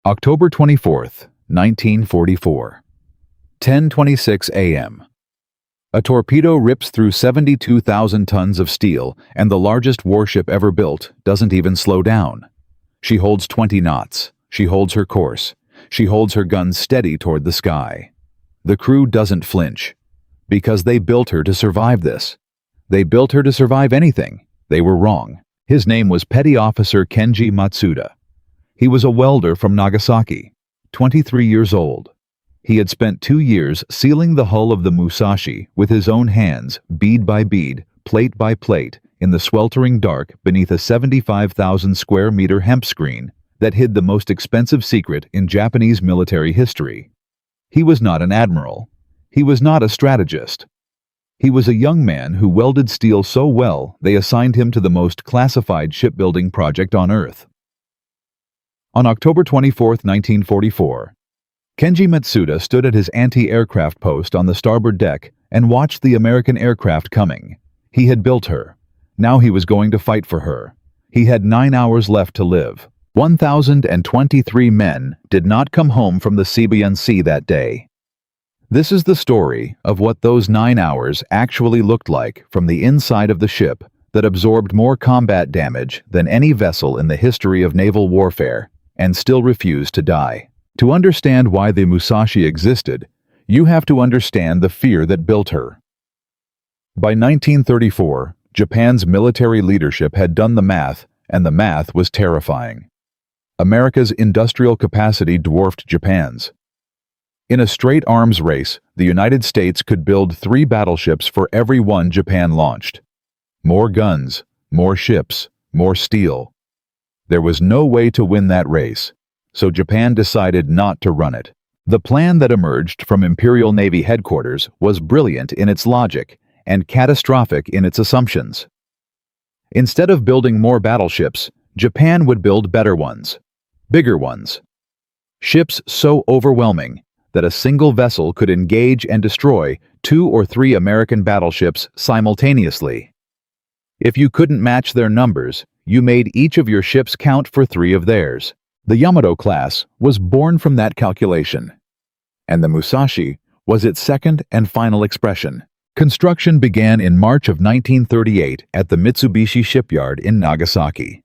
October 24th, 1944. 10:26 a.m. A torpedo rips through 72,000 tons of steel, and the largest warship ever built doesn't even slow down. She holds 20 knots. She holds her course. She holds her guns steady toward the sky. The crew doesn't flinch, because they built her to survive this. They built her to survive anything. They were wrong. His name was Petty Officer Kenji Matsuda. He was a welder from Nagasaki, 23 years old. He had spent 2 years sealing the hull of the Musashi with his own hands, bead by bead, plate by plate, in the sweltering dark beneath a 75,000 square meter hemp screen that hid the most expensive secret in Japanese military history. He was not an admiral. He was not a strategist. He was a young man who welded steel so well they assigned him to the most classified shipbuilding project on Earth. On October 24, 1944, Kenji Matsuda stood at his anti-aircraft post on the starboard deck and watched the American aircraft coming. He had built her. Now he was going to fight for her. He had 9 hours left to live. 1,023 men did not come home from the Sibuyan Sea that day. This is the story of what those 9 hours actually looked like from the inside of the ship that absorbed more combat damage than any vessel in the history of naval warfare and still refused to die. To understand why the Musashi existed, you have to understand the fear that built her. By 1934, Japan's military leadership had done the math, and the math was terrifying. America's industrial capacity dwarfed Japan's. In a straight arms race, the United States could build 3 battleships for every one Japan launched. More guns, more ships, more steel. There was no way to win that race, so Japan decided not to run it. The plan that emerged from Imperial Navy headquarters was brilliant in its logic and catastrophic in its assumptions. Instead of building more battleships, Japan would build better ones, bigger ones. Ships so overwhelming that a single vessel could engage and destroy 2 or 3 American battleships simultaneously. If you couldn't match their numbers, you made each of your ships count for 3 of theirs. The Yamato class was born from that calculation, and the Musashi was its second and final expression. Construction began in March of 1938 at the Mitsubishi shipyard in Nagasaki.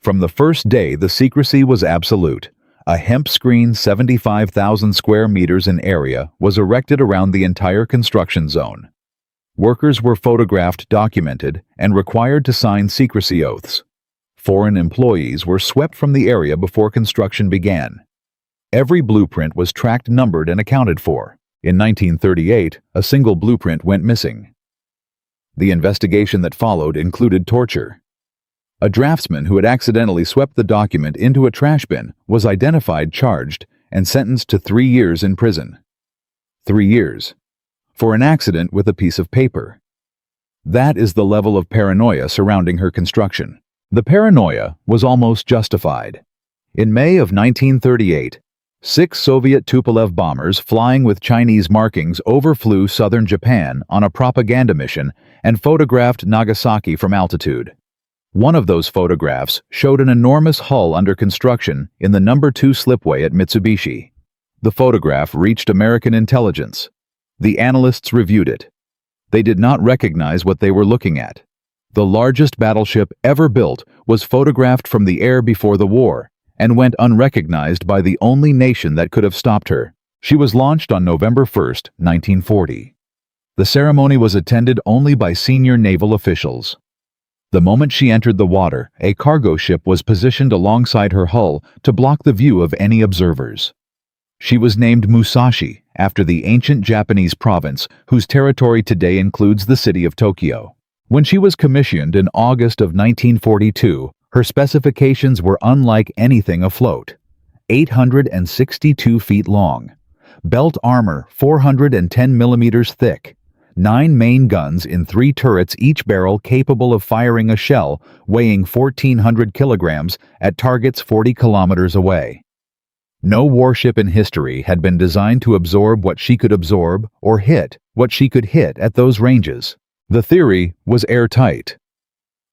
From the first day, the secrecy was absolute. A hemp screen 75,000 square meters in area was erected around the entire construction zone. Workers were photographed, documented, and required to sign secrecy oaths. Foreign employees were swept from the area before construction began. Every blueprint was tracked, numbered, and accounted for. In 1938, a single blueprint went missing. The investigation that followed included torture. A draftsman who had accidentally swept the document into a trash bin was identified, charged, and sentenced to 3 years in prison. 3 years. For an accident with a piece of paper. That is the level of paranoia surrounding her construction. The paranoia was almost justified. In May of 1938, 6 Soviet Tupolev bombers flying with Chinese markings overflew southern Japan on a propaganda mission and photographed Nagasaki from altitude. One of those photographs showed an enormous hull under construction in the No. 2 slipway at Mitsubishi. The photograph reached American intelligence. The analysts reviewed it. They did not recognize what they were looking at. The largest battleship ever built was photographed from the air before the war and went unrecognized by the only nation that could have stopped her. She was launched on November 1st, 1940. The ceremony was attended only by senior naval officials. The moment she entered the water, a cargo ship was positioned alongside her hull to block the view of any observers. She was named Musashi after the ancient Japanese province whose territory today includes the city of Tokyo. When she was commissioned in August of 1942, her specifications were unlike anything afloat. 862 feet long, belt armor 410 millimeters thick, 9 main guns in 3 turrets, each barrel capable of firing a shell weighing 1,400 kilograms at targets 40 kilometers away. No warship in history had been designed to absorb what she could absorb or hit what she could hit at those ranges. The theory was airtight.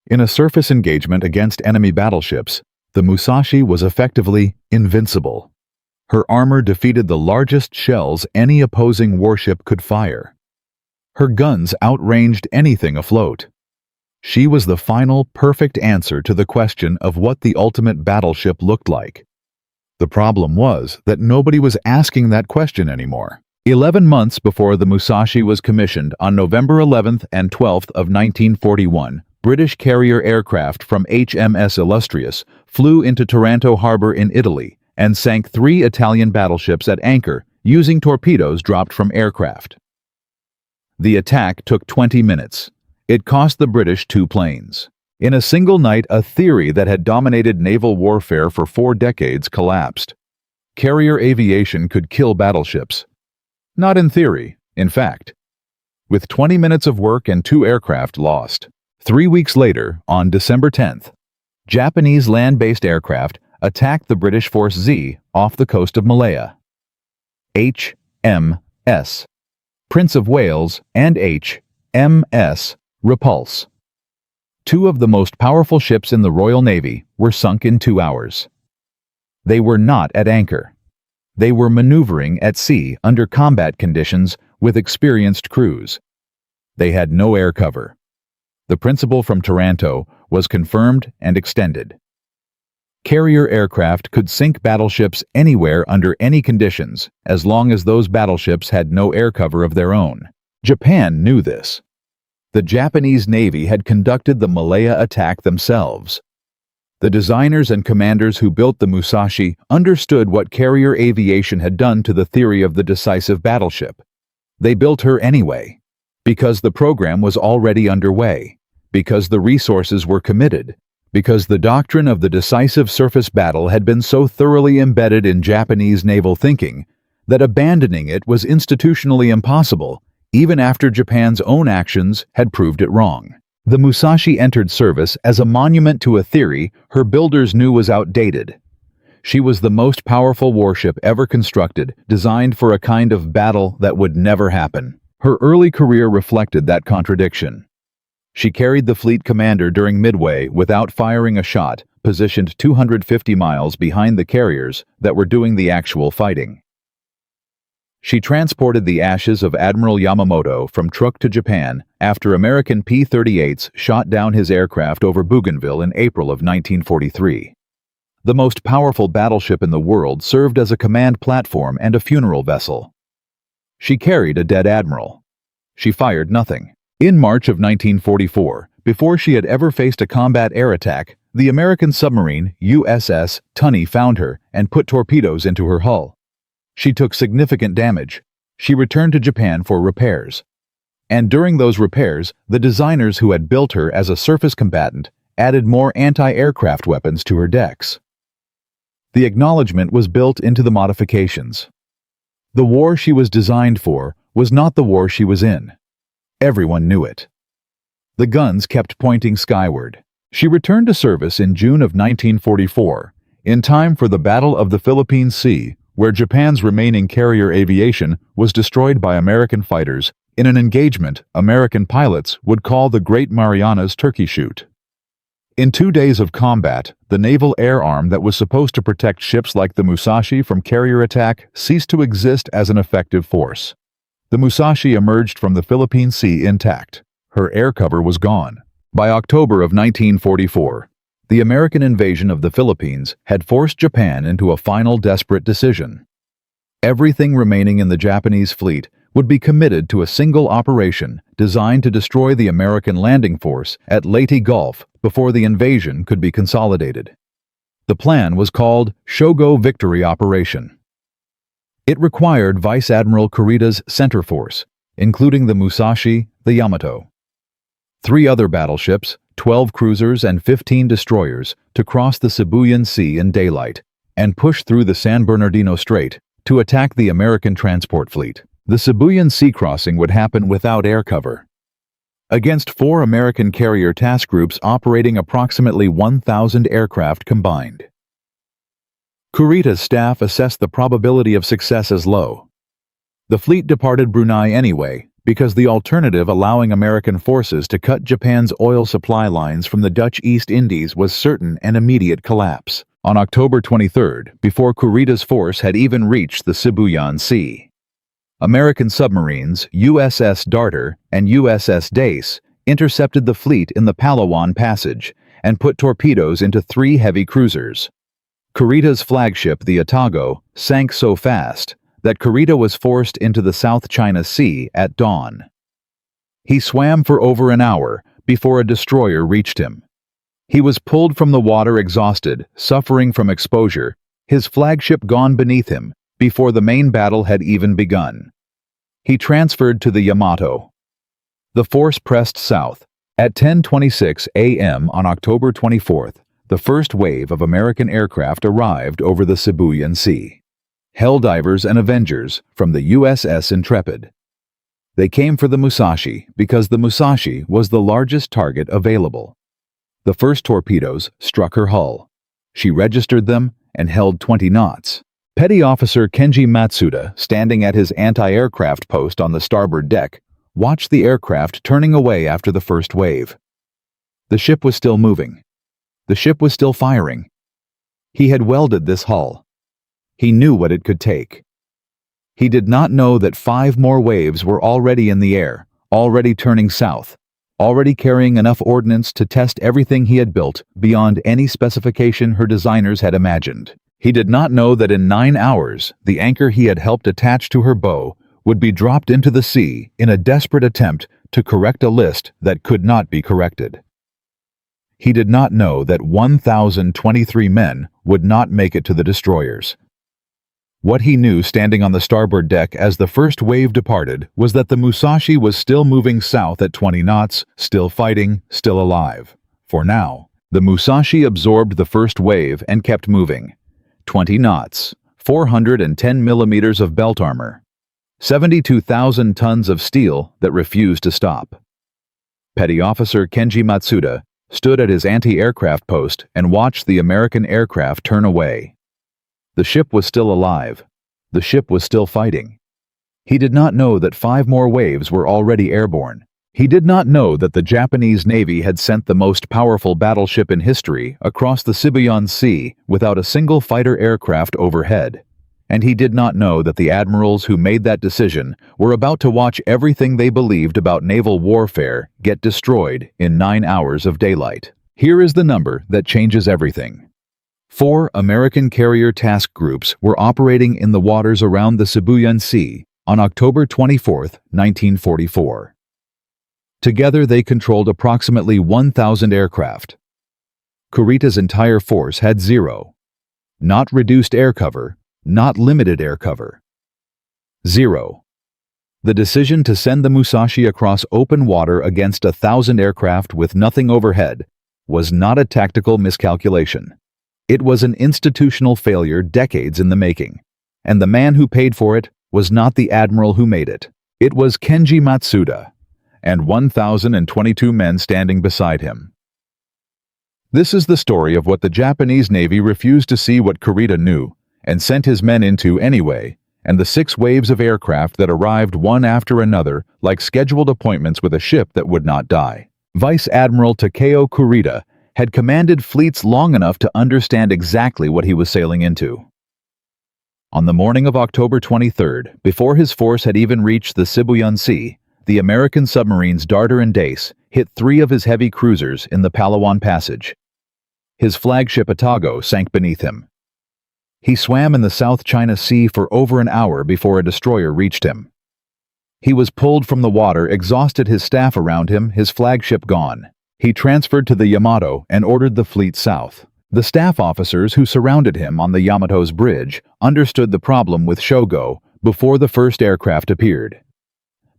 In a surface engagement against enemy battleships, the Musashi was effectively invincible. Her armor defeated the largest shells any opposing warship could fire. Her guns outranged anything afloat. She was the final, perfect answer to the question of what the ultimate battleship looked like. The problem was that nobody was asking that question anymore. 11 months before the Musashi was commissioned on November 11th and 12th of 1941, British carrier aircraft from HMS Illustrious flew into Taranto harbor in Italy and sank 3 Italian battleships at anchor using torpedoes dropped from aircraft. The attack took 20 minutes. It cost the British 2 planes. In a single night, a theory that had dominated naval warfare for 4 decades collapsed. Carrier aviation could kill battleships. Not in theory, in fact. With 20 minutes of work and 2 aircraft lost. 3 weeks later, on December 10th, Japanese land-based aircraft attacked the British Force Z off the coast of Malaya. HMS Prince of Wales and HMS Repulse. 2 of the most powerful ships in the Royal Navy were sunk in 2 hours. They were not at anchor. They were maneuvering at sea under combat conditions with experienced crews. They had no air cover. The principle from Taranto was confirmed and extended. Carrier aircraft could sink battleships anywhere under any conditions, as long as those battleships had no air cover of their own. Japan knew this. The Japanese Navy had conducted the Malaya attack themselves. The designers and commanders who built the Musashi understood what carrier aviation had done to the theory of the decisive battleship. They built her anyway, because the program was already underway, because the resources were committed, because the doctrine of the decisive surface battle had been so thoroughly embedded in Japanese naval thinking that abandoning it was institutionally impossible, even after Japan's own actions had proved it wrong. The Musashi entered service as a monument to a theory her builders knew was outdated. She was the most powerful warship ever constructed, designed for a kind of battle that would never happen. Her early career reflected that contradiction. She carried the fleet commander during Midway without firing a shot, positioned 250 miles behind the carriers that were doing the actual fighting. She transported the ashes of Admiral Yamamoto from Truk to Japan after American P-38s shot down his aircraft over Bougainville in April of 1943. The most powerful battleship in the world served as a command platform and a funeral vessel. She carried a dead admiral. She fired nothing. In March of 1944, before she had ever faced a combat air attack, the American submarine USS Tunney found her and put torpedoes into her hull. She took significant damage. She returned to Japan for repairs. And during those repairs, the designers who had built her as a surface combatant added more anti-aircraft weapons to her decks. The acknowledgement was built into the modifications. The war she was designed for was not the war she was in. Everyone knew it. The guns kept pointing skyward. She returned to service in June of 1944, in time for the Battle of the Philippine Sea, where Japan's remaining carrier aviation was destroyed by American fighters in an engagement American pilots would call the Great Marianas Turkey Shoot. In 2 days of combat, the naval air arm that was supposed to protect ships like the Musashi from carrier attack ceased to exist as an effective force. The Musashi emerged from the Philippine Sea intact. Her air cover was gone. By October of 1944, the American invasion of the Philippines had forced Japan into a final desperate decision. Everything remaining in the Japanese fleet would be committed to a single operation designed to destroy the American landing force at Leyte Gulf before the invasion could be consolidated. The plan was called Shogo Victory Operation. It required Vice Admiral Kurita's center force, including the Musashi, the Yamato, 3 other battleships, 12 cruisers and 15 destroyers to cross the Sibuyan Sea in daylight and push through the San Bernardino Strait to attack the American transport fleet. The Sibuyan Sea crossing would happen without air cover. Against 4 American carrier task groups operating approximately 1,000 aircraft combined. Kurita's staff assessed the probability of success as low. The fleet departed Brunei anyway, because the alternative allowing American forces to cut Japan's oil supply lines from the Dutch East Indies was certain and immediate collapse. on October 23rd, before Kurita's force had even reached the Sibuyan Sea. American submarines USS Darter and USS Dace intercepted the fleet in the Palawan Passage and put torpedoes into 3 heavy cruisers. Kurita's flagship, the Otago, sank so fast that Kurita was forced into the South China Sea at dawn. He swam for over an hour before a destroyer reached him. He was pulled from the water exhausted, suffering from exposure, his flagship gone beneath him before the main battle had even begun. He transferred to the Yamato. The force pressed south. At 10:26 a.m. on October 24th, the first wave of American aircraft arrived over the Sibuyan Sea. Helldivers and Avengers from the USS Intrepid. They came for the Musashi because the Musashi was the largest target available. The first torpedoes struck her hull. She registered them and held 20 knots. Petty Officer Kenji Matsuda, standing at his anti-aircraft post on the starboard deck, watched the aircraft turning away after the first wave. The ship was still moving. The ship was still firing. He had welded this hull. He knew what it could take. He did not know that 5 more waves were already in the air, already turning south, already carrying enough ordnance to test everything he had built beyond any specification her designers had imagined. He did not know that in 9 hours, the anchor he had helped attach to her bow would be dropped into the sea in a desperate attempt to correct a list that could not be corrected. He did not know that 1,023 men would not make it to the destroyers. What he knew standing on the starboard deck as the first wave departed was that the Musashi was still moving south at 20 knots, still fighting, still alive. For now, the Musashi absorbed the first wave and kept moving. 20 knots, 410 millimeters of belt armor, 72,000 tons of steel that refused to stop. Petty Officer Kenji Matsuda stood at his anti-aircraft post and watched the American aircraft turn away. The ship was still alive. The ship was still fighting. He did not know that 5 more waves were already airborne. He did not know that the Japanese Navy had sent the most powerful battleship in history across the Sibuyan Sea without a single fighter aircraft overhead. And he did not know that the admirals who made that decision were about to watch everything they believed about naval warfare get destroyed in 9 hours of daylight. Here is the number that changes everything. 4 American carrier task groups were operating in the waters around the Sibuyan Sea on October 24, 1944. Together they controlled approximately 1,000 aircraft. Kurita's entire force had 0. Not reduced air cover, not limited air cover. 0. The decision to send the Musashi across open water against 1,000 aircraft with nothing overhead was not a tactical miscalculation. It was an institutional failure decades in the making, and the man who paid for it was not the admiral who made it. It was Kenji Matsuda, and 1,022 men standing beside him. This is the story of what the Japanese Navy refused to see what Kurita knew, and sent his men into anyway, and the 6 waves of aircraft that arrived one after another like scheduled appointments with a ship that would not die. Vice Admiral Takeo Kurita had commanded fleets long enough to understand exactly what he was sailing into. On the morning of October 23rd, before his force had even reached the Sibuyan Sea, the American submarines Darter and Dace hit 3 of his heavy cruisers in the Palawan Passage. His flagship Otago sank beneath him. He swam in the South China Sea for over an hour before a destroyer reached him. He was pulled from the water, exhausted, his staff around him, his flagship gone. He transferred to the Yamato and ordered the fleet south. The staff officers who surrounded him on the Yamato's bridge understood the problem with Shogo before the first aircraft appeared.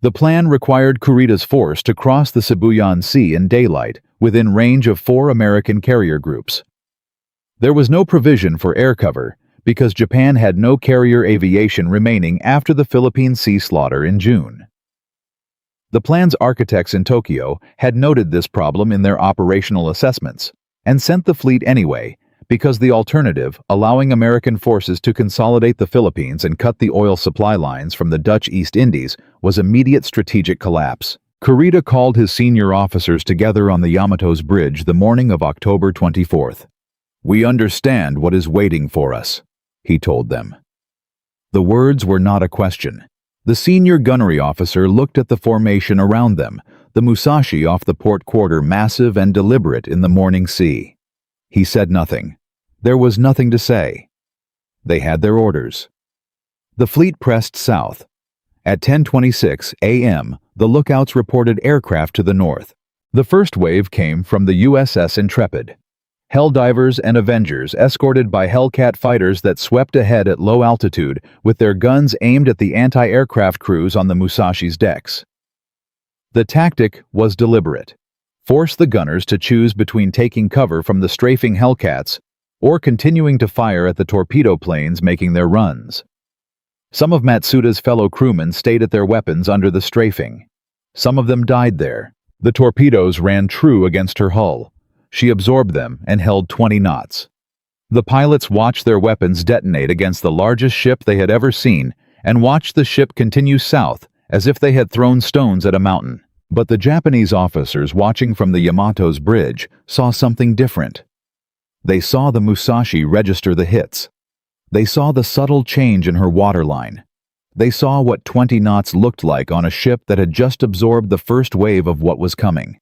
The plan required Kurita's force to cross the Sibuyan Sea in daylight within range of 4 American carrier groups. There was no provision for air cover because Japan had no carrier aviation remaining after the Philippine Sea slaughter in June. The plan's architects in Tokyo had noted this problem in their operational assessments and sent the fleet anyway because the alternative, allowing American forces to consolidate the Philippines and cut the oil supply lines from the Dutch East Indies, was immediate strategic collapse. Kurita called his senior officers together on the Yamato's bridge the morning of October 24th. "We understand what is waiting for us," he told them. The words were not a question. The senior gunnery officer looked at the formation around them, the Musashi off the port quarter, massive and deliberate in the morning sea. He said nothing. There was nothing to say. They had their orders. The fleet pressed south. At 10:26 a.m., the lookouts reported aircraft to the north. The first wave came from the USS Intrepid. Helldivers and Avengers escorted by Hellcat fighters that swept ahead at low altitude with their guns aimed at the anti-aircraft crews on the Musashi's decks. The tactic was deliberate. Force the gunners to choose between taking cover from the strafing Hellcats or continuing to fire at the torpedo planes making their runs. Some of Matsuda's fellow crewmen stayed at their weapons under the strafing. Some of them died there. The torpedoes ran true against her hull. She absorbed them and held 20 knots. The pilots watched their weapons detonate against the largest ship they had ever seen and watched the ship continue south as if they had thrown stones at a mountain. But the Japanese officers watching from the Yamato's bridge saw something different. They saw the Musashi register the hits. They saw the subtle change in her waterline. They saw what 20 knots looked like on a ship that had just absorbed the first wave of what was coming.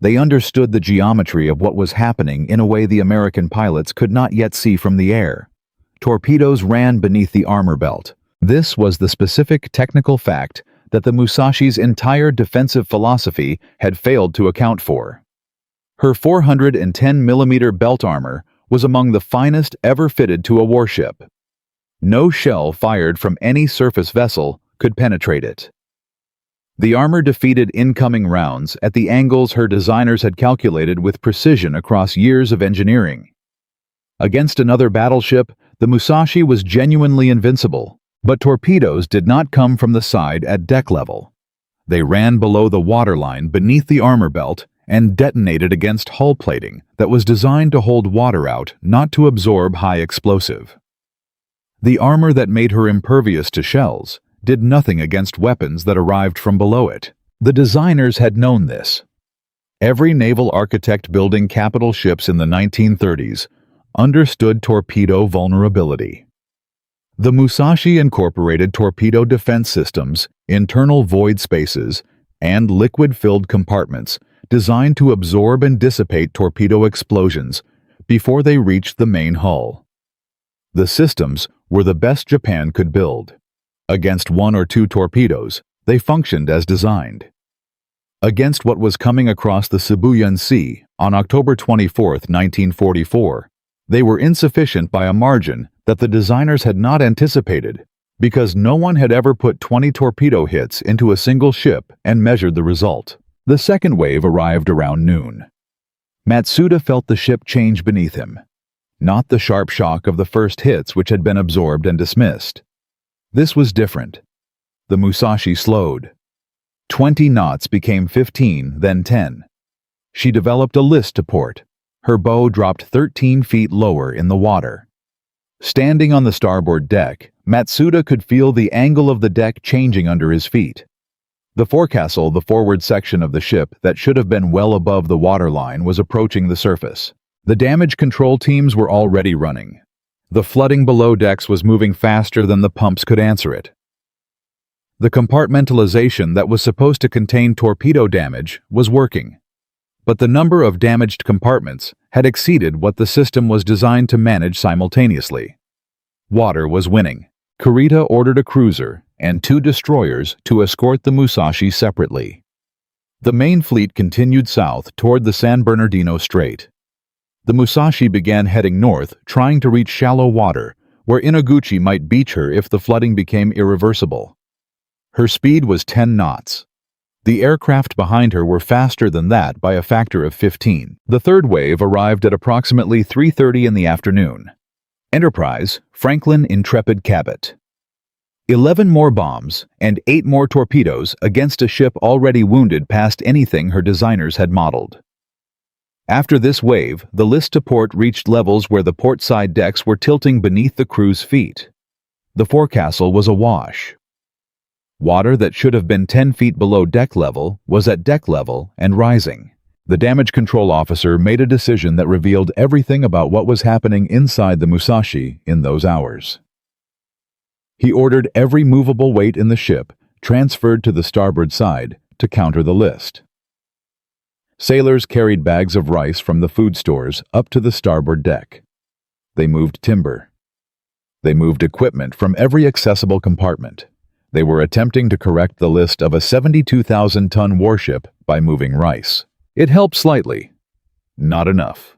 They understood the geometry of what was happening in a way the American pilots could not yet see from the air. Torpedoes ran beneath the armor belt. This was the specific technical fact that the Musashi's entire defensive philosophy had failed to account for. Her 410mm belt armor was among the finest ever fitted to a warship. No shell fired from any surface vessel could penetrate it. The armor defeated incoming rounds at the angles her designers had calculated with precision across years of engineering. Against another battleship, the Musashi was genuinely invincible, but torpedoes did not come from the side at deck level. They ran below the waterline beneath the armor belt and detonated against hull plating that was designed to hold water out, not to absorb high explosive. The armor that made her impervious to shells did nothing against weapons that arrived from below it. The designers had known this. Every naval architect building capital ships in the 1930s understood torpedo vulnerability. The Musashi incorporated torpedo defense systems, internal void spaces, and liquid-filled compartments designed to absorb and dissipate torpedo explosions before they reached the main hull. The systems were the best Japan could build. Against one or two torpedoes, they functioned as designed. Against what was coming across the Sibuyan Sea on October 24, 1944, they were insufficient by a margin that the designers had not anticipated, because no one had ever put 20 torpedo hits into a single ship and measured the result. The second wave arrived around noon. Matsuda felt the ship change beneath him, not the sharp shock of the first hits which had been absorbed and dismissed. This was different. The Musashi slowed. 20 knots became 15, then 10. She developed a list to port. Her bow dropped 13 feet lower in the water. Standing on the starboard deck, Matsuda could feel the angle of the deck changing under his feet. The forecastle, the forward section of the ship that should have been well above the waterline, was approaching the surface. The damage control teams were already running. The flooding below decks was moving faster than the pumps could answer it. The compartmentalization that was supposed to contain torpedo damage was working, but the number of damaged compartments had exceeded what the system was designed to manage simultaneously. Water was winning. Kurita ordered a cruiser and 2 destroyers to escort the Musashi separately. The main fleet continued south toward the San Bernardino Strait. The Musashi began heading north, trying to reach shallow water, where Inaguchi might beach her if the flooding became irreversible. Her speed was 10 knots. The aircraft behind her were faster than that by a factor of 15. The third wave arrived at approximately 3:30 in the afternoon. Enterprise, Franklin Intrepid Cabot. 11 more bombs and 8 more torpedoes against a ship already wounded past anything her designers had modeled. After this wave, the list to port reached levels where the port side decks were tilting beneath the crew's feet. The forecastle was awash. Water that should have been 10 feet below deck level was at deck level and rising. The damage control officer made a decision that revealed everything about what was happening inside the Musashi in those hours. He ordered every movable weight in the ship transferred to the starboard side to counter the list. Sailors carried bags of rice from the food stores up to the starboard deck. They moved timber. They moved equipment from every accessible compartment. They were attempting to correct the list of a 72,000-ton warship by moving rice. It helped slightly. Not enough.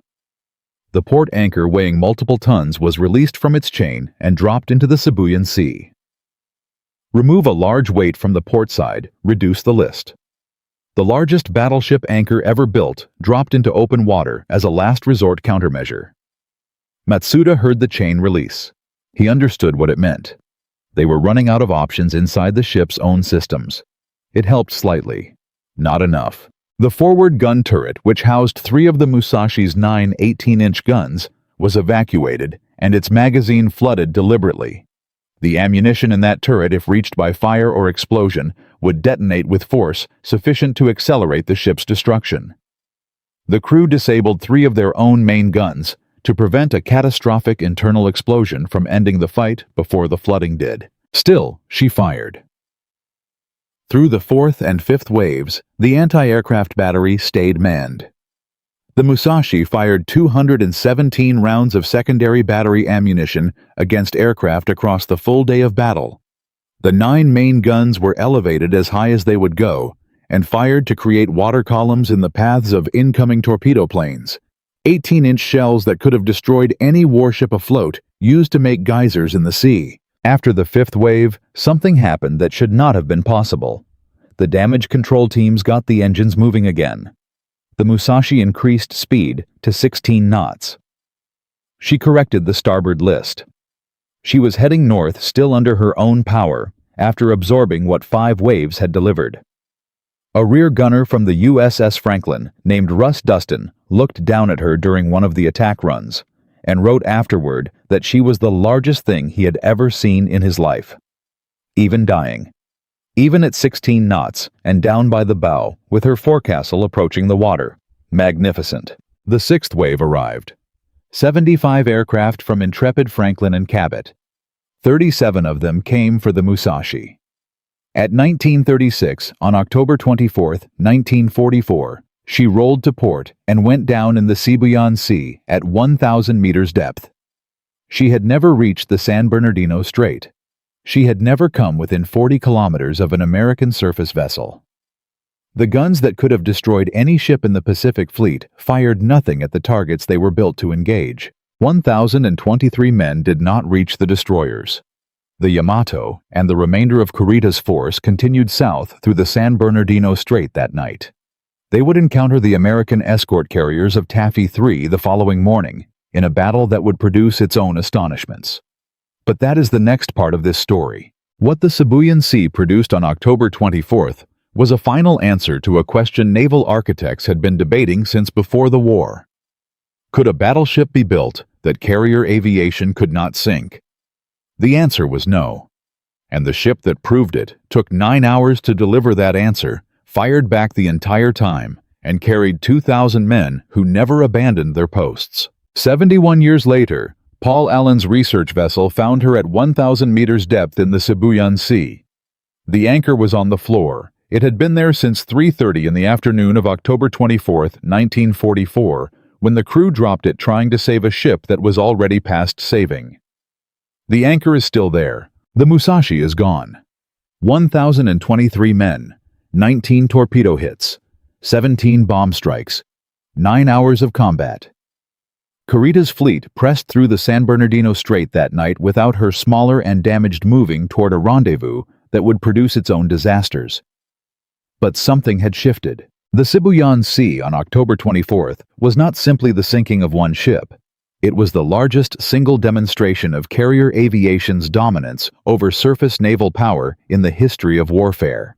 The port anchor weighing multiple tons was released from its chain and dropped into the Sibuyan Sea. Remove a large weight from the port side, reduce the list. The largest battleship anchor ever built dropped into open water as a last resort countermeasure. Matsuda heard the chain release. He understood what it meant. They were running out of options inside the ship's own systems. It helped slightly. Not enough. The forward gun turret, which housed 3 of the Musashi's 9 18-inch guns, was evacuated and its magazine flooded deliberately. The ammunition in that turret, if reached by fire or explosion, would detonate with force sufficient to accelerate the ship's destruction. The crew disabled 3 of their own main guns to prevent a catastrophic internal explosion from ending the fight before the flooding did. Still, she fired. Through the 4th and 5th waves, the anti-aircraft battery stayed manned. The Musashi fired 217 rounds of secondary battery ammunition against aircraft across the full day of battle. The 9 main guns were elevated as high as they would go and fired to create water columns in the paths of incoming torpedo planes. 18-inch shells that could have destroyed any warship afloat used to make geysers in the sea. After the 5th wave, something happened that should not have been possible. The damage control teams got the engines moving again. The Musashi increased speed to 16 knots. She corrected the starboard list. She was heading north still under her own power after absorbing what 5 waves had delivered. A rear gunner from the USS Franklin named Russ Dustin looked down at her during one of the attack runs and wrote afterward that she was the largest thing he had ever seen in his life. Even dying. Even at 16 knots and down by the bow with her forecastle approaching the water. Magnificent. The 6th wave arrived. 75 aircraft from intrepid Franklin and Cabot. 37 of them came for the Musashi. At 1936, on October 24, 1944, she rolled to port and went down in the Sibuyan Sea at 1,000 meters depth. She had never reached the San Bernardino Strait. She had never come within 40 kilometers of an American surface vessel. The guns that could have destroyed any ship in the Pacific Fleet fired nothing at the targets they were built to engage. 1,023 men did not reach the destroyers. The Yamato and the remainder of Kurita's force continued south through the San Bernardino Strait that night. They would encounter the American escort carriers of Taffy 3 the following morning, in a battle that would produce its own astonishments. But that is the next part of this story. What the Sibuyan Sea produced on October 24th was a final answer to a question naval architects had been debating since before the war. Could a battleship be built that carrier aviation could not sink? The answer was no. And the ship that proved it took 9 hours to deliver that answer, fired back the entire time, and carried 2,000 men who never abandoned their posts. 71 years later, Paul Allen's research vessel found her at 1,000 meters depth in the Sibuyan Sea. The anchor was on the floor. It had been there since 3:30 in the afternoon of October 24, 1944, when the crew dropped it trying to save a ship that was already past saving. The anchor is still there. The Musashi is gone. 1,023 men, 19 torpedo hits, 17 bomb strikes, 9 hours of combat. Kurita's fleet pressed through the San Bernardino Strait that night without her smaller and damaged moving toward a rendezvous that would produce its own disasters. But something had shifted. The Sibuyan Sea on October 24th was not simply the sinking of one ship. It was the largest single demonstration of carrier aviation's dominance over surface naval power in the history of warfare.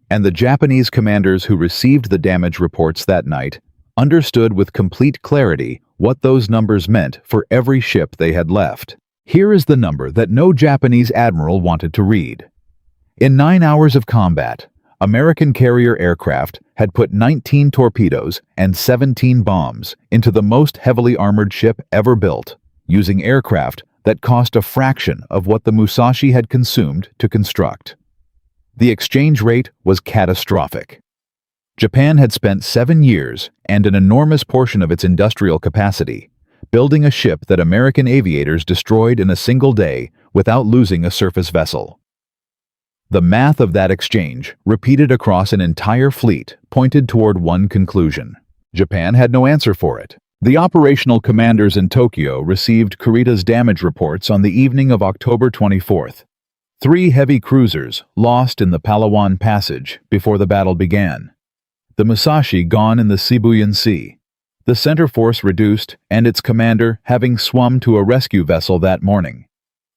And the Japanese commanders who received the damage reports that night understood with complete clarity what those numbers meant for every ship they had left. Here is the number that no Japanese admiral wanted to read. In 9 hours of combat, American carrier aircraft had put 19 torpedoes and 17 bombs into the most heavily armored ship ever built, using aircraft that cost a fraction of what the Musashi had consumed to construct. The exchange rate was catastrophic. Japan had spent 7 years and an enormous portion of its industrial capacity building a ship that American aviators destroyed in a single day without losing a surface vessel. The math of that exchange, repeated across an entire fleet, pointed toward one conclusion. Japan had no answer for it. The operational commanders in Tokyo received Kurita's damage reports on the evening of October 24th. 3 heavy cruisers lost in the Palawan Passage before the battle began. The Musashi gone in the Sibuyan Sea. The center force reduced and its commander having swum to a rescue vessel that morning.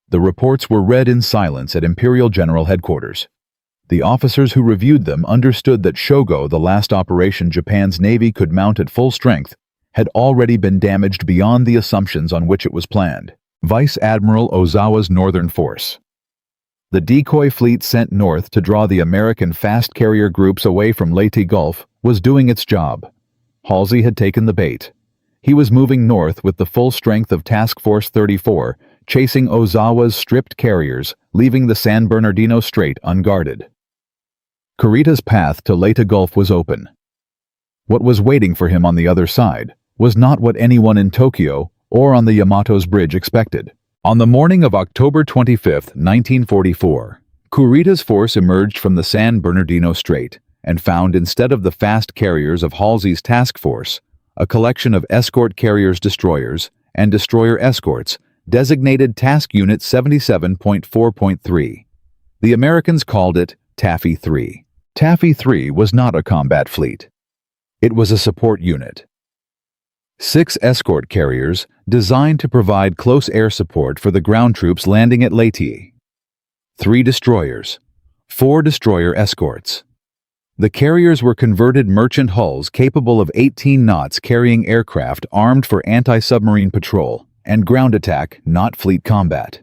The reports were read in silence at Imperial General Headquarters. The officers who reviewed them understood that Shogo, the last operation Japan's navy could mount at full strength, had already been damaged beyond the assumptions on which it was planned. Vice Admiral Ozawa's Northern Force. The decoy fleet sent north to draw the American fast carrier groups away from Leyte Gulf was doing its job. Halsey had taken the bait. He was moving north with the full strength of Task Force 34, chasing Ozawa's stripped carriers, leaving the San Bernardino Strait unguarded. Kurita's path to Leyte Gulf was open. What was waiting for him on the other side was not what anyone in Tokyo or on the Yamato's bridge expected. On the morning of October 25, 1944, Kurita's force emerged from the San Bernardino Strait and found, instead of the fast carriers of Halsey's task force, a collection of escort carriers destroyers and destroyer escorts designated Task Unit 77.4.3. The Americans called it Taffy 3. Taffy 3 was not a combat fleet. It was a support unit. 6 escort carriers designed to provide close air support for the ground troops landing at Leyte. 3 destroyers, 4 destroyer escorts. The carriers were converted merchant hulls capable of 18 knots carrying aircraft armed for anti-submarine patrol and ground attack, not fleet combat.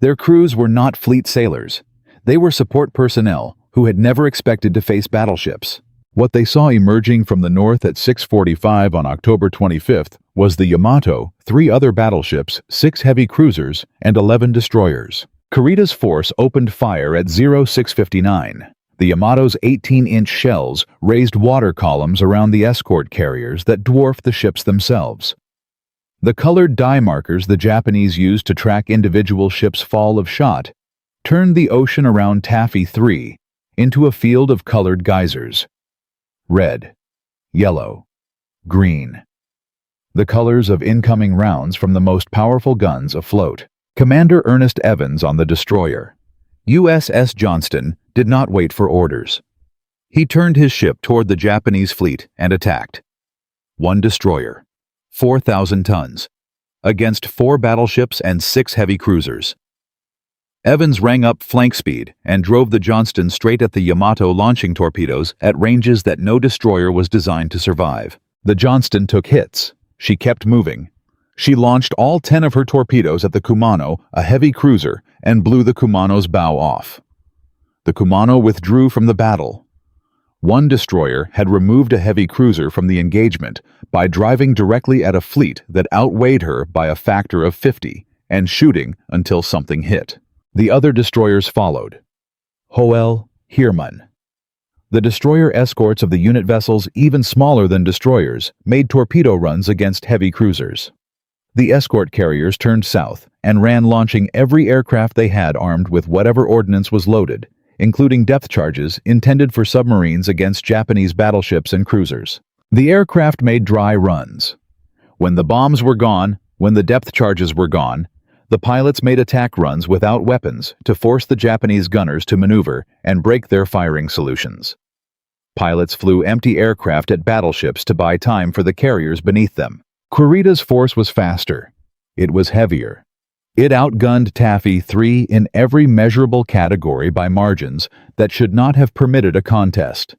Their crews were not fleet sailors. They were support personnel who had never expected to face battleships. What they saw emerging from the north at 6:45 on October 25th was the Yamato, 3 other battleships, 6 heavy cruisers, and 11 destroyers. Kurita's force opened fire at 06:59. The Yamato's 18-inch shells raised water columns around the escort carriers that dwarfed the ships themselves. The colored dye markers the Japanese used to track individual ships' fall of shot turned the ocean around Taffy 3 into a field of colored geysers. Red, yellow, green. The colors of incoming rounds from the most powerful guns afloat. Commander Ernest Evans on the destroyer, USS Johnston, did not wait for orders. He turned his ship toward the Japanese fleet and attacked. 1 destroyer, 4,000 tons, against 4 battleships and 6 heavy cruisers. Evans rang up flank speed and drove the Johnston straight at the Yamato launching torpedoes at ranges that no destroyer was designed to survive. The Johnston took hits. She kept moving. She launched all 10 of her torpedoes at the Kumano, a heavy cruiser, and blew the Kumano's bow off. The Kumano withdrew from the battle. 1 destroyer had removed a heavy cruiser from the engagement by driving directly at a fleet that outweighed her by a factor of 50 and shooting until something hit. The other destroyers followed. Hoel, Heermann. The destroyer escorts of the unit vessels, even smaller than destroyers, made torpedo runs against heavy cruisers. The escort carriers turned south and ran launching every aircraft they had armed with whatever ordnance was loaded, including depth charges intended for submarines against Japanese battleships and cruisers. The aircraft made dry runs. When the bombs were gone, when the depth charges were gone, the pilots made attack runs without weapons to force the Japanese gunners to maneuver and break their firing solutions. Pilots flew empty aircraft at battleships to buy time for the carriers beneath them. Kurita's force was faster. It was heavier. It outgunned Taffy 3 in every measurable category by margins that should not have permitted a contest.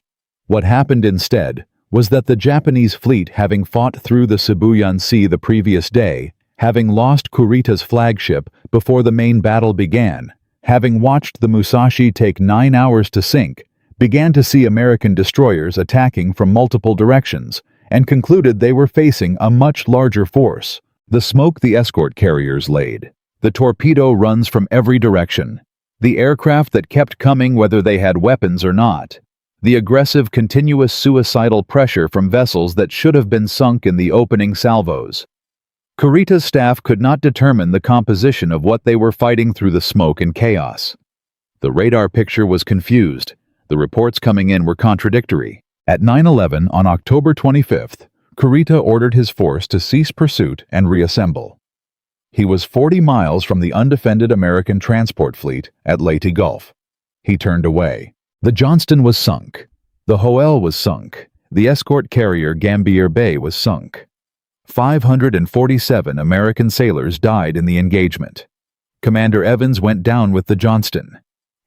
What happened instead was that the Japanese fleet, having fought through the Sibuyan Sea the previous day, having lost Kurita's flagship before the main battle began, having watched the Musashi take 9 hours to sink, began to see American destroyers attacking from multiple directions, and concluded they were facing a much larger force. The smoke the escort carriers laid. The torpedo runs from every direction. The aircraft that kept coming whether they had weapons or not. The aggressive, continuous suicidal pressure from vessels that should have been sunk in the opening salvos. Kurita's staff could not determine the composition of what they were fighting through the smoke and chaos. The radar picture was confused. The reports coming in were contradictory. At 9:11 on October 25th, Kurita ordered his force to cease pursuit and reassemble. He was 40 miles from the undefended American transport fleet at Leyte Gulf. He turned away. The Johnston was sunk. The Hoel was sunk. The escort carrier Gambier Bay was sunk. 547 American sailors died in the engagement. Commander Evans went down with the Johnston.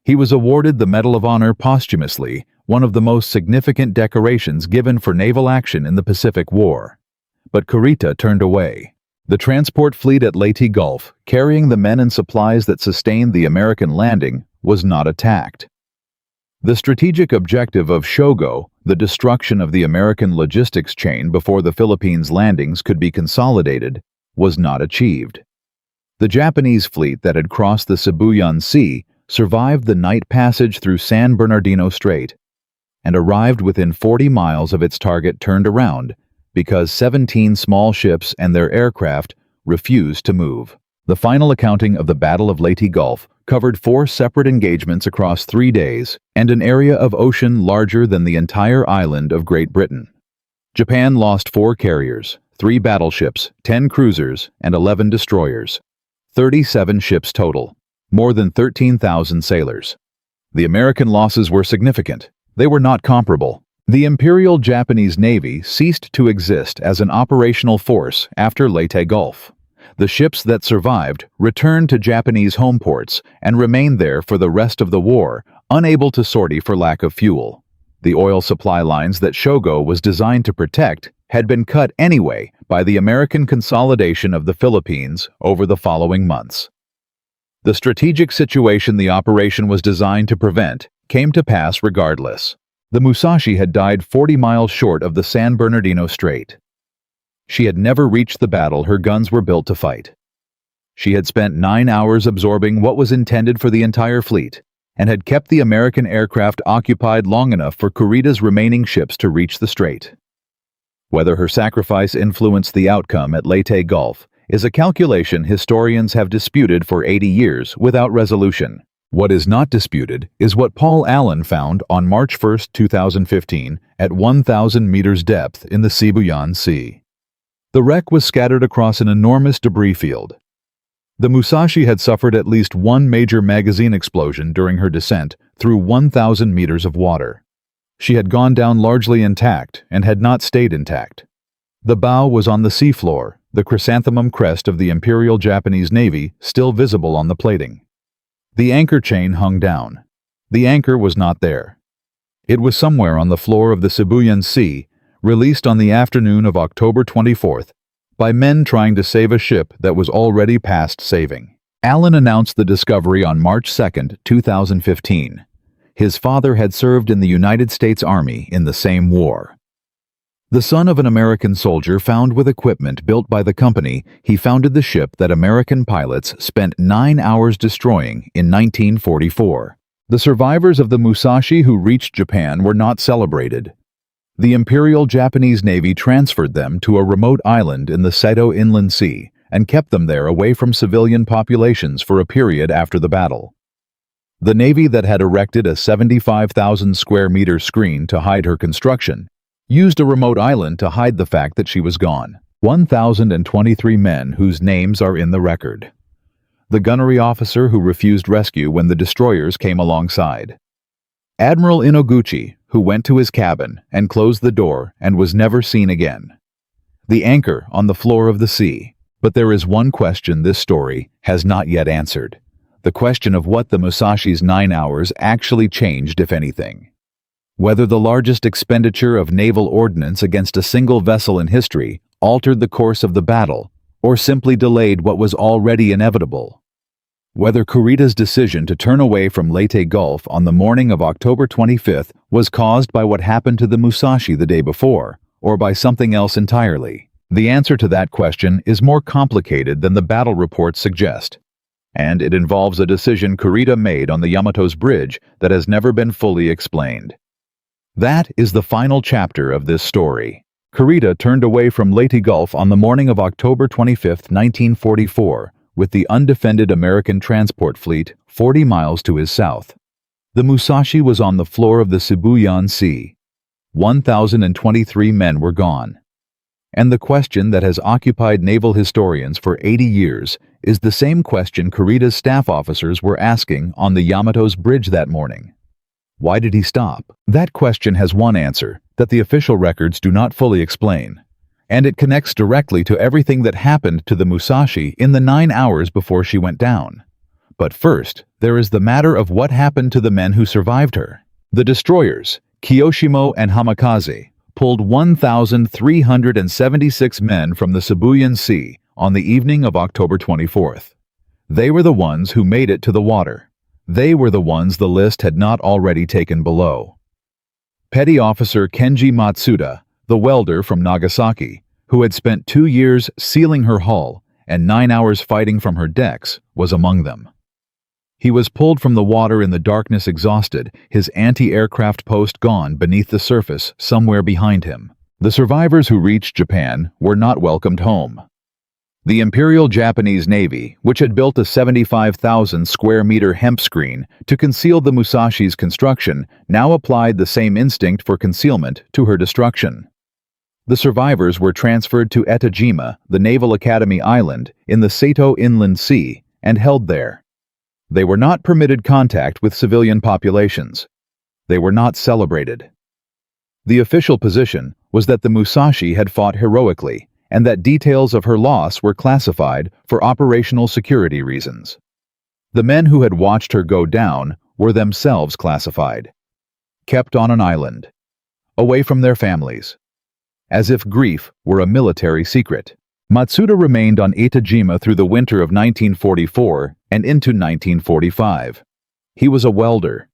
He was awarded the Medal of Honor posthumously, one of the most significant decorations given for naval action in the Pacific War. But Kurita turned away. The transport fleet at Leyte Gulf, carrying the men and supplies that sustained the American landing, was not attacked. The strategic objective of Shogo, the destruction of the American logistics chain before the Philippines landings could be consolidated, was not achieved. The Japanese fleet that had crossed the Sibuyan Sea survived the night passage through San Bernardino Strait and arrived within 40 miles of its target turned around because 17 small ships and their aircraft refused to move. The final accounting of the Battle of Leyte Gulf covered 4 separate engagements across 3 days and an area of ocean larger than the entire island of Great Britain. Japan lost 4 carriers, 3 battleships, 10 cruisers, and 11 destroyers. 37 ships total, more than 13,000 sailors. The American losses were significant. They were not comparable. The Imperial Japanese Navy ceased to exist as an operational force after Leyte Gulf. The ships that survived returned to Japanese home ports and remained there for the rest of the war, unable to sortie for lack of fuel. The oil supply lines that Shogo was designed to protect had been cut anyway by the American consolidation of the Philippines over the following months. The strategic situation the operation was designed to prevent came to pass regardless. The Musashi had died 40 miles short of the San Bernardino Strait. She had never reached the battle her guns were built to fight. She had spent 9 hours absorbing what was intended for the entire fleet, and had kept the American aircraft occupied long enough for Kurita's remaining ships to reach the strait. Whether her sacrifice influenced the outcome at Leyte Gulf is a calculation historians have disputed for 80 years without resolution. What is not disputed is what Paul Allen found on March 1, 2015, at 1,000 meters depth in the Sibuyan Sea. The wreck was scattered across an enormous debris field. The Musashi had suffered at least one major magazine explosion during her descent through 1,000 meters of water. She had gone down largely intact and had not stayed intact. The bow was on the seafloor, the chrysanthemum crest of the Imperial Japanese Navy still visible on the plating. The anchor chain hung down. The anchor was not there. It was somewhere on the floor of the Sibuyan Sea, released on the afternoon of October 24th by men trying to save a ship that was already past saving. Allen announced the discovery on March 2, 2015. His father had served in the United States Army in the same war. The son of an American soldier found with equipment built by the company, he founded the ship that American pilots spent 9 hours destroying in 1944. The survivors of the Musashi who reached Japan were not celebrated. The Imperial Japanese Navy transferred them to a remote island in the Seto Inland Sea and kept them there away from civilian populations for a period after the battle. The Navy that had erected a 75,000 square meter screen to hide her construction used a remote island to hide the fact that she was gone. 1,023 men whose names are in the record. The gunnery officer who refused rescue when the destroyers came alongside. Admiral Inoguchi, who went to his cabin and closed the door and was never seen again. The anchor on the floor of the sea. But there is one question this story has not yet answered. The question of what the Musashi's 9 hours actually changed, if anything. Whether the largest expenditure of naval ordnance against a single vessel in history altered the course of the battle, or simply delayed what was already inevitable. Whether Kurita's decision to turn away from Leyte Gulf on the morning of October 25th was caused by what happened to the Musashi the day before, or by something else entirely. The answer to that question is more complicated than the battle reports suggest, and it involves a decision Kurita made on the Yamato's bridge that has never been fully explained. That is the final chapter of this story. Kurita turned away from Leyte Gulf on the morning of October 25, 1944, with the undefended American transport fleet 40 miles to his south. The Musashi was on the floor of the Sibuyan Sea. 1,023 men were gone. And the question that has occupied naval historians for 80 years is the same question Kurita's staff officers were asking on the Yamato's bridge that morning. Why did he stop? That question has one answer that the official records do not fully explain, and it connects directly to everything that happened to the Musashi in the 9 hours before she went down. But first, there is the matter of what happened to the men who survived her. The destroyers, Kiyoshimo and Hamikaze, pulled 1,376 men from the Sibuyan Sea on the evening of October 24th. They were the ones who made it to the water. They were the ones the list had not already taken below. Petty Officer Kenji Matsuda, the welder from Nagasaki, who had spent 2 years sealing her hull and 9 hours fighting from her decks, was among them. He was pulled from the water in the darkness exhausted, his anti-aircraft post gone beneath the surface somewhere behind him. The survivors who reached Japan were not welcomed home. The Imperial Japanese Navy, which had built a 75,000 square meter hemp screen to conceal the Musashi's construction, now applied the same instinct for concealment to her destruction. The survivors were transferred to Etajima, the Naval Academy Island, in the Sato Inland Sea, and held there. They were not permitted contact with civilian populations. They were not celebrated. The official position was that the Musashi had fought heroically, and that details of her loss were classified for operational security reasons. The men who had watched her go down were themselves classified, kept on an island, away from their families, as if grief were a military secret. Matsuda remained on Etajima through the winter of 1944 and into 1945. He was a welder.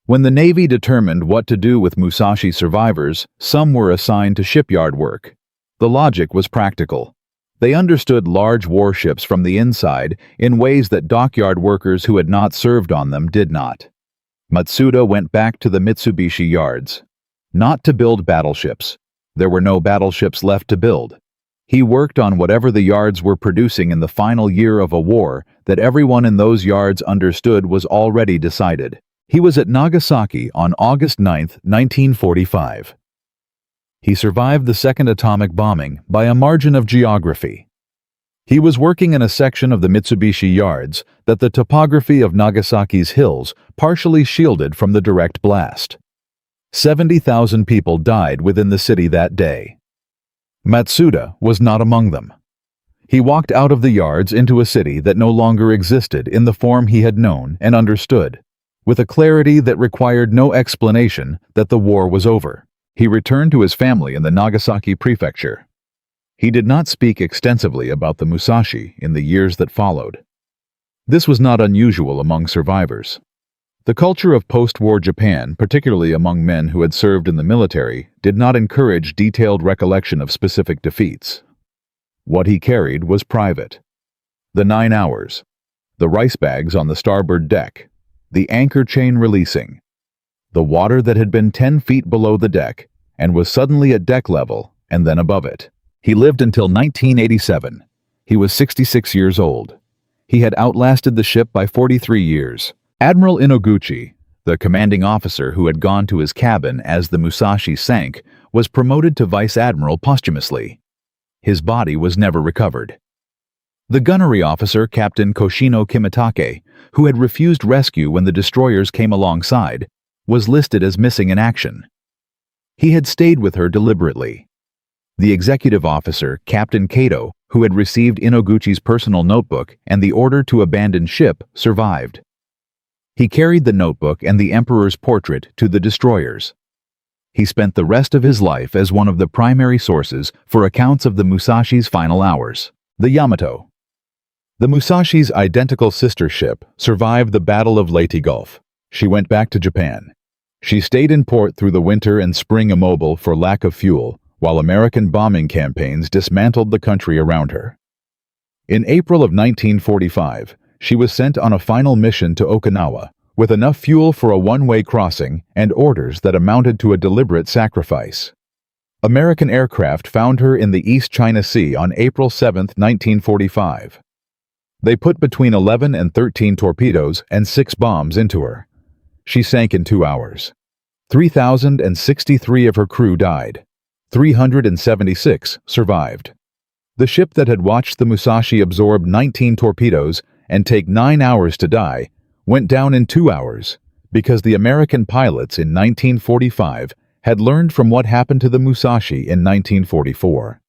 When the Navy determined what to do with Musashi survivors, some were assigned to shipyard work. The logic was practical. They understood large warships from the inside in ways that dockyard workers who had not served on them did not. Matsuda went back to the Mitsubishi yards. Not to build battleships. There were no battleships left to build. He worked on whatever the yards were producing in the final year of a war that everyone in those yards understood was already decided. He was at Nagasaki on August 9, 1945. He survived the second atomic bombing by a margin of geography. He was working in a section of the Mitsubishi yards that the topography of Nagasaki's hills partially shielded from the direct blast. 70,000 people died within the city that day. Matsuda was not among them. He walked out of the yards into a city that no longer existed in the form he had known and understood, with a clarity that required no explanation that the war was over. He returned to his family in the Nagasaki prefecture. He did not speak extensively about the Musashi in the years that followed. This was not unusual among survivors. The culture of post-war Japan, particularly among men who had served in the military, did not encourage detailed recollection of specific defeats. What he carried was private. The 9 hours, the rice bags on the starboard deck, the anchor chain releasing, the water that had been 10 feet below the deck and was suddenly at deck level and then above it. He lived until 1987. He was 66 years old. He had outlasted the ship by 43 years. Admiral Inoguchi, the commanding officer who had gone to his cabin as the Musashi sank, was promoted to vice admiral posthumously. His body was never recovered. The gunnery officer, Captain Koshino Kimitake, who had refused rescue when the destroyers came alongside, was listed as missing in action. He had stayed with her deliberately. The executive officer, Captain Kato, who had received Inoguchi's personal notebook and the order to abandon ship, survived. He carried the notebook and the emperor's portrait to the destroyers. He spent the rest of his life as one of the primary sources for accounts of the Musashi's final hours. The Yamato. The Musashi's identical sister ship survived the Battle of Leyte Gulf. She went back to Japan. She stayed in port through the winter and spring immobile for lack of fuel, while American bombing campaigns dismantled the country around her. In April of 1945, she was sent on a final mission to Okinawa, with enough fuel for a one-way crossing and orders that amounted to a deliberate sacrifice. American aircraft found her in the East China Sea on April 7, 1945. They put between 11 and 13 torpedoes and 6 bombs into her. She sank in 2 hours. 3,063 of her crew died. 376 survived. The ship that had watched the Musashi absorb 19 torpedoes and take 9 hours to die went down in 2 hours because the American pilots in 1945 had learned from what happened to the Musashi in 1944.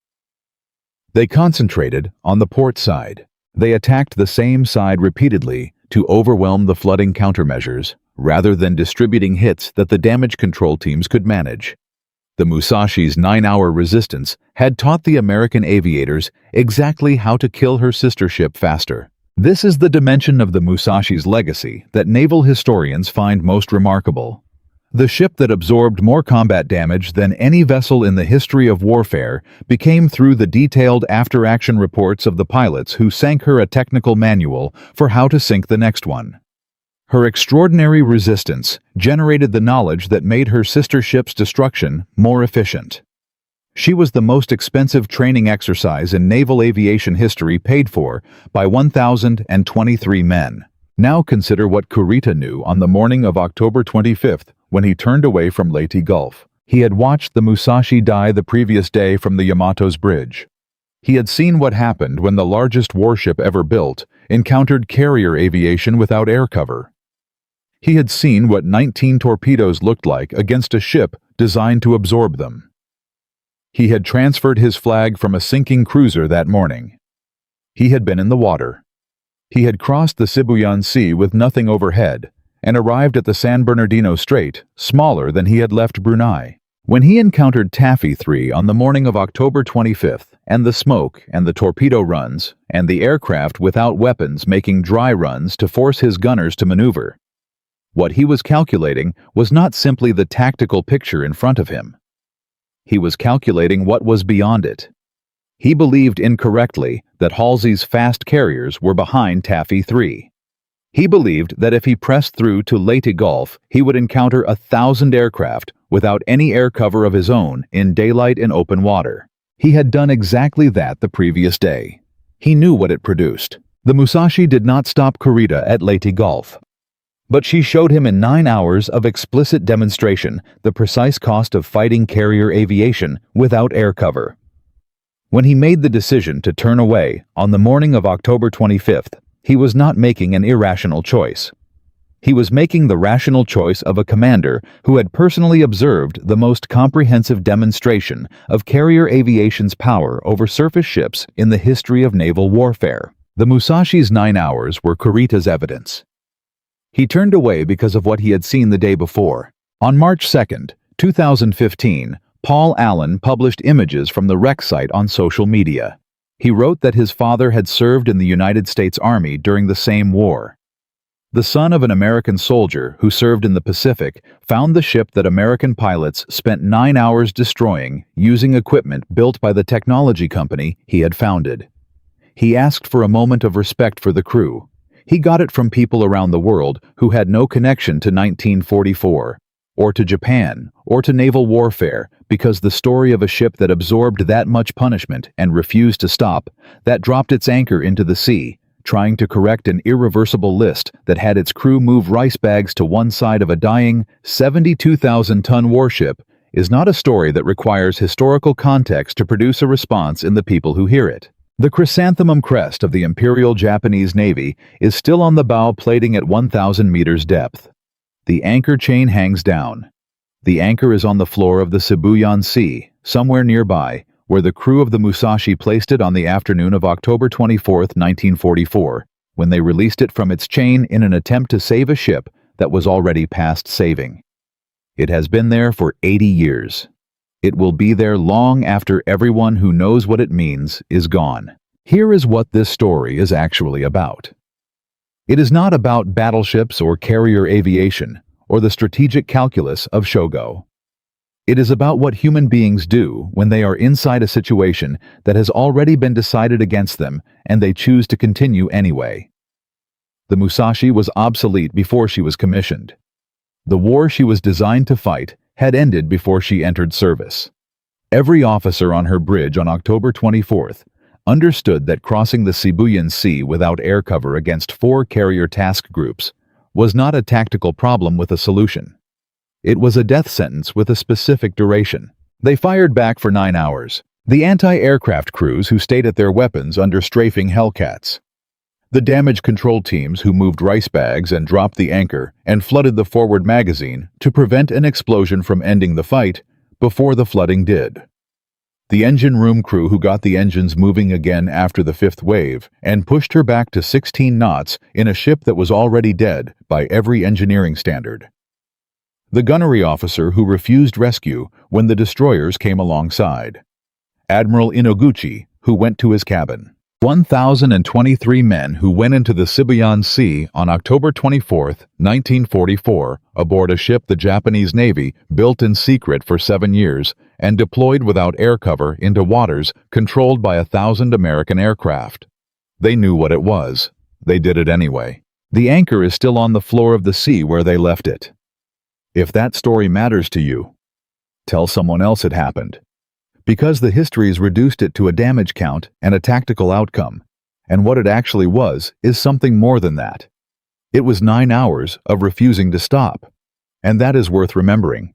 They concentrated on the port side. They attacked the same side repeatedly to overwhelm the flooding countermeasures, rather than distributing hits that the damage control teams could manage. The Musashi's 9-hour resistance had taught the American aviators exactly how to kill her sister ship faster. This is the dimension of the Musashi's legacy that naval historians find most remarkable. The ship that absorbed more combat damage than any vessel in the history of warfare became, through the detailed after-action reports of the pilots who sank her, a technical manual for how to sink the next one. Her extraordinary resistance generated the knowledge that made her sister ship's destruction more efficient. She was the most expensive training exercise in naval aviation history, paid for by 1,023 men. Now consider what Kurita knew on the morning of October 25th when he turned away from Leyte Gulf. He had watched the Musashi die the previous day from the Yamato's bridge. He had seen what happened when the largest warship ever built encountered carrier aviation without air cover. He had seen what 19 torpedoes looked like against a ship designed to absorb them. He had transferred his flag from a sinking cruiser that morning. He had been in the water. He had crossed the Sibuyan Sea with nothing overhead and arrived at the San Bernardino Strait, smaller than he had left Brunei. When he encountered Taffy 3 on the morning of October 25th, and the smoke and the torpedo runs, and the aircraft without weapons making dry runs to force his gunners to maneuver, what he was calculating was not simply the tactical picture in front of him. He was calculating what was beyond it. He believed incorrectly that Halsey's fast carriers were behind Taffy 3. He believed that if he pressed through to Leyte Gulf, he would encounter 1,000 aircraft without any air cover of his own in daylight in open water. He had done exactly that the previous day. He knew what it produced. The Musashi did not stop Kurita at Leyte Gulf, but she showed him in 9 hours of explicit demonstration the precise cost of fighting carrier aviation without air cover. When he made the decision to turn away on the morning of October 25th, he was not making an irrational choice. He was making the rational choice of a commander who had personally observed the most comprehensive demonstration of carrier aviation's power over surface ships in the history of naval warfare. The Musashi's 9 hours were Kurita's evidence. He turned away because of what he had seen the day before. On March 2, 2015, Paul Allen published images from the wreck site on social media. He wrote that his father had served in the United States Army during the same war. The son of an American soldier who served in the Pacific found the ship that American pilots spent 9 hours destroying using equipment built by the technology company he had founded. He asked for a moment of respect for the crew. He got it from people around the world who had no connection to 1944, or to Japan, or to naval warfare, because the story of a ship that absorbed that much punishment and refused to stop, that dropped its anchor into the sea, trying to correct an irreversible list that had its crew move rice bags to one side of a dying 72,000-ton warship, is not a story that requires historical context to produce a response in the people who hear it. The chrysanthemum crest of the Imperial Japanese Navy is still on the bow plating at 1,000 meters depth. The anchor chain hangs down. The anchor is on the floor of the Sibuyan Sea, somewhere nearby, where the crew of the Musashi placed it on the afternoon of October 24, 1944, when they released it from its chain in an attempt to save a ship that was already past saving. It has been there for 80 years. It will be there long after everyone who knows what it means is gone. Here is what this story is actually about. It is not about battleships or carrier aviation or the strategic calculus of shogo. It is about what human beings do when they are inside a situation that has already been decided against them and they choose to continue anyway. The Musashi was obsolete before she was commissioned. The war she was designed to fight had ended before she entered service. Every officer on her bridge on October 24th understood that crossing the Sibuyan Sea without air cover against 4 carrier task groups was not a tactical problem with a solution. It was a death sentence with a specific duration. They fired back for 9 hours. The anti-aircraft crews who stayed at their weapons under strafing Hellcats. The damage control teams who moved rice bags and dropped the anchor and flooded the forward magazine to prevent an explosion from ending the fight before the flooding did. The engine room crew who got the engines moving again after the 5th wave and pushed her back to 16 knots in a ship that was already dead by every engineering standard. The gunnery officer who refused rescue when the destroyers came alongside. Admiral Inoguchi, who went to his cabin. 1,023 men who went into the Sibuyan Sea on October 24, 1944, aboard a ship the Japanese Navy built in secret for 7 years and deployed without air cover into waters controlled by 1,000 American aircraft. They knew what it was. They did it anyway. The anchor is still on the floor of the sea where they left it. If that story matters to you, tell someone else it happened. Because the histories reduced it to a damage count and a tactical outcome, and what it actually was is something more than that. It was 9 hours of refusing to stop, and that is worth remembering.